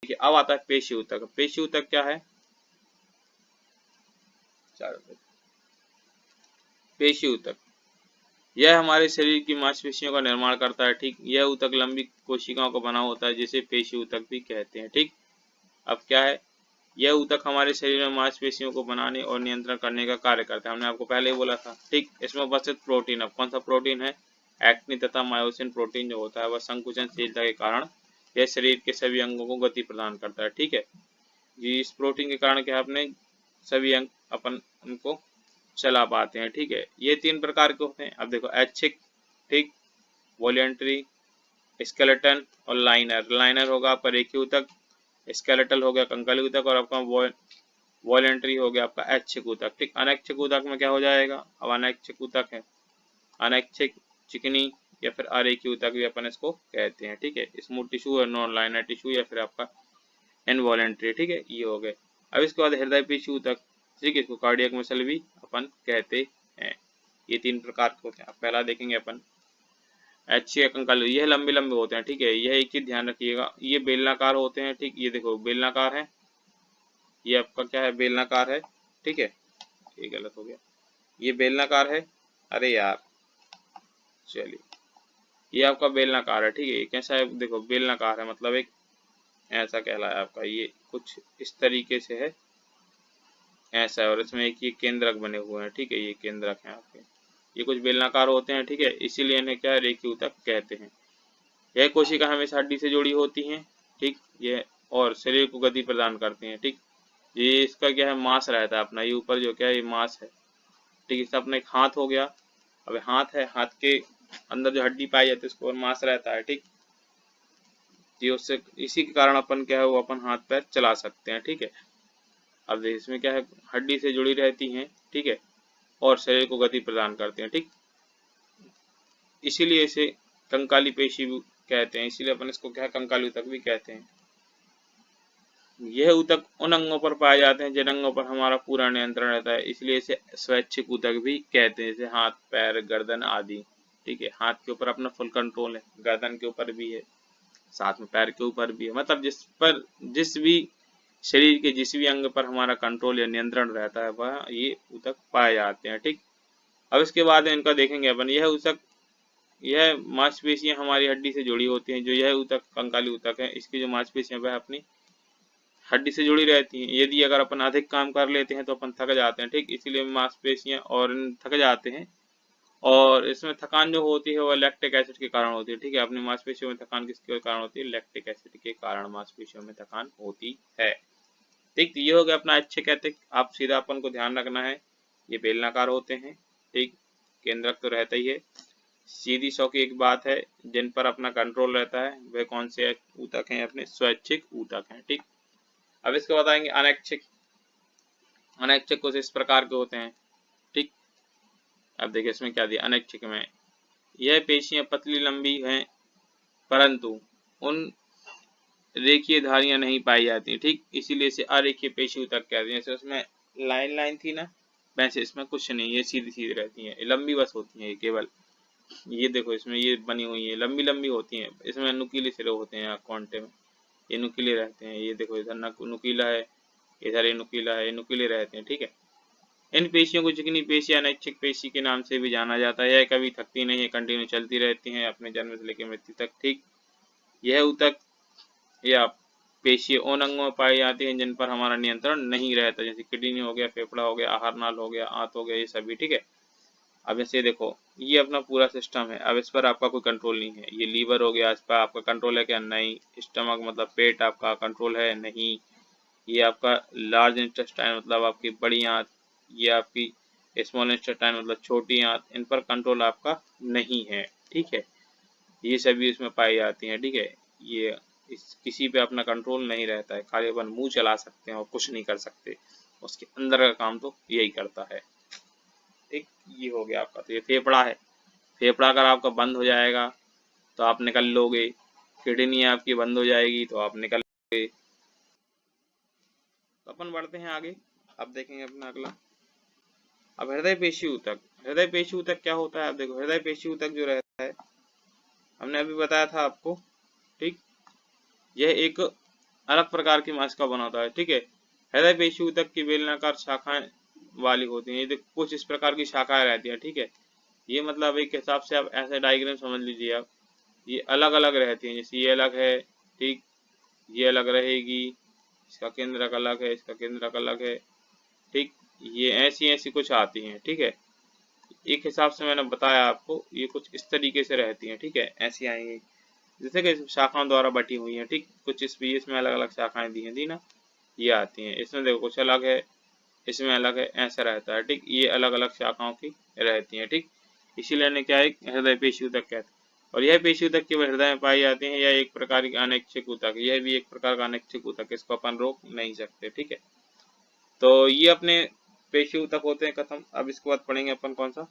देखिए अब आता है पेशी ऊतक। पेशी ऊतक क्या है? पेशी ऊतक यह हमारे शरीर की मांसपेशियों का निर्माण करता है। ठीक, यह ऊतक लंबी कोशिकाओं का बना होता है जिसे पेशी ऊतक भी कहते हैं। ठीक, अब क्या है, यह ऊतक हमारे शरीर में मांसपेशियों को बनाने और नियंत्रण करने का कार्य करता है। हमने आपको पहले ही बोला था। ठीक, इसमें उपस्थित प्रोटीन, अब कौन सा प्रोटीन है? एक्टिन तथा मायोसिन प्रोटीन जो होता है वह संकुचनशीलता के कारण यह शरीर के सभी अंगों को गति प्रदान करता है। ठीक है जी, इस प्रोटीन के कारण क्या अपने सभी अंग अपन उनको चला पाते हैं। ठीक है, ये 3 प्रकार के होते हैं। अब देखो ऐच्छिक, ठीक, वॉलेंटरी, स्केलेटन और लाइनर। लाइनर होगा आपका रेखीय ऊतक, स्केलेटल हो गया कंकाली ऊतक और आपका वॉलेंटरी हो गया आपका ऐच्छिक ऊतक। ठीक, अनैच्छिक ऊतक में क्या हो जाएगा? अब अनैच्छिक ऊतक है, अनैच्छिक, चिकनी या फिर अरेखीय ऊतक भी अपन इसको कहते हैं। ठीक है, स्मूथ टिश्यू और नॉन लाइनर टिश्यू या फिर आपका इनवॉलेंटरी। ठीक है, ये हो गए। अब इसके बाद हृदय पेशी ऊतक, ठीक है, इसको कार्डियक मसल भी अपन कहते हैं। ये 3 प्रकार के होते हैं। अब पहला देखेंगे अपन ऐच्छिक कंकाली, यह लंबे लंबे होते हैं। ठीक है, यह एक चीज ध्यान रखिएगा, ये बेलनाकार होते हैं। ठीक, ये देखो बेलनाकार है, ये आपका क्या है? बेलनाकार है। ठीक है, ये गलत हो गया, ये बेलनाकार है। अरे यार, चलिए, ये आपका बेलनाकार है। ठीक है, ये कैसा है? देखो बेलनाकार है, मतलब एक ऐसा कहलाया आपका, ये कुछ इस तरीके से है, ऐसा है, और इसमें एक ये केंद्रक बने हुए हैं। ठीक है, ये केंद्रक हैं आपके, ये कुछ बेलनाकार होते हैं। ठीक है, इसीलिए इन्हें क्या है? रेखीय ऊतक कहते हैं। यह कोशिका हमेशा हड्डी से जुड़ी होती हैं। ठीक, ये और शरीर को गति प्रदान करती हैं। ठीक, ये इसका क्या है? मांस रहता है अपना, ये ऊपर जो क्या है? ये मांस है। ठीक, इसका अपना एक हाथ हो गया। अब हाथ है, हाथ के अंदर जो हड्डी पाई जाती है उसको मांस रहता है। ठीक, ये उससे इसी के कारण अपन क्या है? वो अपन हाथ पैर चला सकते हैं। ठीक है, अब इसमें क्या है? हड्डी से जुड़ी रहती हैं। ठीक है, और शरीर को गति प्रदान करते हैं। ठीक, इसीलिए इसे कंकाली पेशी भी कहते हैं, इसीलिए अपन इसको क्या है? कंकाली ऊतक भी कहते हैं। यह ऊतक उन अंगों पर पाए जाते हैं जिन अंगों पर हमारा पूरा नियंत्रण रहता है, इसलिए इसे स्वैच्छिक ऊतक भी कहते हैं, जैसे हाथ पैर गर्दन आदि। ठीक है, हाथ के ऊपर अपना फुल कंट्रोल है, गर्दन के ऊपर भी है, साथ में पैर के ऊपर भी है, मतलब जिस भी शरीर के जिस भी अंग पर हमारा कंट्रोल या नियंत्रण रहता है वह ये ऊतक पाए जाते हैं। ठीक, अब इसके बाद इनका देखेंगे अपन। यह ऊतक, यह मांसपेशियां हमारी हड्डी से जुड़ी होती हैं। जो यह ऊतक कंकाली ऊतक है, इसकी जो मांसपेशियां वह अपनी हड्डी से जुड़ी रहती हैं। यदि अगर अपन अधिक काम कर लेते हैं तो अपन थक जाते हैं। ठीक, इसीलिए मांसपेशियां और थक जाते हैं, और इसमें थकान जो होती है वह लैक्टिक एसिड के कारण होती है। ठीक है, अपनी मांसपेशियों में थकान किसके कारण होती है? लैक्टिक एसिड के कारण मांसपेशियों में थकान होती है। ठीक, तो ये हो गया अपना ऐच्छिक ऐच्छिक। आप सीधा अपन को ध्यान रखना है, ये बेलनाकार होते हैं। ठीक, केंद्रक तो रहता ही है। सीधी सौ की एक बात है, जिन पर अपना कंट्रोल रहता है वे कौन से ऊतक हैं? अपने स्वैच्छिक ऊतक हैं। ठीक, अब इसको बताएंगे अनैच्छिक। अनैच्छिक कुछ इस प्रकार के होते हैं। ठीक, अब देखिए इसमें क्या दिया अनैच्छिक में, यह पेशियां पतली लंबी हैं परंतु उन रेखीय धारियां नहीं पाई जाती। ठीक, इसीलिए इसे अरेखीय पेशी ऊतक कहते हैं। जैसे उसमें लाइन लाइन थी ना, वैसे इसमें कुछ नहीं, ये सीधी सीधी रहती हैं, लंबी बस होती हैं ये केवल। ये देखो इसमें ये बनी हुई है, लंबी लंबी होती हैं। इसमें नुकीले सिरे होते हैं कांटे में, ये नुकीले रहते हैं। ये देखो इधर नुकीला है, इधर ये नुकीला है, ये नुकीले रहते हैं। ठीक है, इन पेशियों को चिकनी पेशी या अनैच्छिक पेशी के नाम से भी जाना जाता है। यह कभी थकती नहीं है, कंटिन्यू चलती रहती हैं अपने जन्म से लेकर मृत्यु तक। ठीक, यह ऊतक या पेशी उन अंगों में पाई जाती हैं जिन पर हमारा नियंत्रण नहीं रहता, जैसे किडनी हो गया, फेफड़ा हो गया, आहार नाल हो गया, आंत हो गया, ये सभी। ठीक है, अब इसे देखो, ये अपना पूरा सिस्टम है, अब इस पर आपका कोई कंट्रोल नहीं है। ये लीवर हो गया, इस पर आपका कंट्रोल है क्या? नहीं। स्टमक मतलब पेट, आपका कंट्रोल है? नहीं। ये आपका लार्ज इंटेस्टाइन मतलब आपकी बड़ी आंत, ये आपकी स्मॉल इंटेस्टाइन मतलब छोटी आंत, इन पर कंट्रोल आपका नहीं है। ठीक है, ये सभी इसमें पाई जाती हैं। ठीक है, ये किसी पे अपना कंट्रोल नहीं रहता है, खाली अपन मुंह चला सकते हैं और कुछ नहीं कर सकते, उसके अंदर का काम तो यही करता है। ठीक, ये हो गया आपका। तो ये फेफड़ा है, फेफड़ा अगर आपका बंद हो जाएगा तो आप निकल लोगे, किडनी आपकी बंद हो जाएगी तो आप निकल लोगे। तो अपन बढ़ते हैं आगे, अब देखेंगे अपना अगला। अब हृदय पेशी ऊतक। हृदय पेशी ऊतक क्या होता है? अब देखो हृदय पेशी ऊतक जो रहता है, हमने अभी बताया था आपको। ठीक, यह एक अलग प्रकार की मांस का बना होता है, ठीक है। हृदय पेशी ऊतक की बेलनाकार शाखाएं वाली होती हैं, ये देखो कुछ इस प्रकार की शाखाएं रहती हैं, ठीक है। ये मतलब एक हिसाब से आप ऐसे डायग्राम समझ लीजिए आप, ये अलग अलग रहती हैं, जैसे ये अलग है, ठीक, ये अलग रहेगी, इसका केंद्रक अलग है, इसका केंद्रक अलग है, ठीक, ये ऐसी ऐसी कुछ आती हैं, ठीक है। एक हिसाब से मैंने बताया आपको, ये कुछ इस तरीके से रहती हैं, ठीक है, ऐसी आएंगी जैसे कि शाखाओं द्वारा बटी हुई हैं, ठीक, कुछ इस भी इसमें अलग अलग शाखाएं दी हैं, दी ना, ये आती हैं, इसमें देखो कुछ अलग है, इसमें अलग है, ऐसा रहता है, ठीक, ये अलग अलग शाखाओं की रहती हैं, ठीक। इसीलिए इन्हें क्या है, हृदय पेशी ऊतक कहते हैं। और यह पेशी ऊतक केवल हृदय में पाई जाती है, यह एक प्रकार की अनैच्छिक ऊतक, यह भी एक प्रकार का अनैच्छिक ऊतक, इसको अपन रोक नहीं सकते, ठीक है। तो ये अपने पेशी ऊतक होते हैं खत्म। अब इसके बाद पढ़ेंगे अपन कौन सा,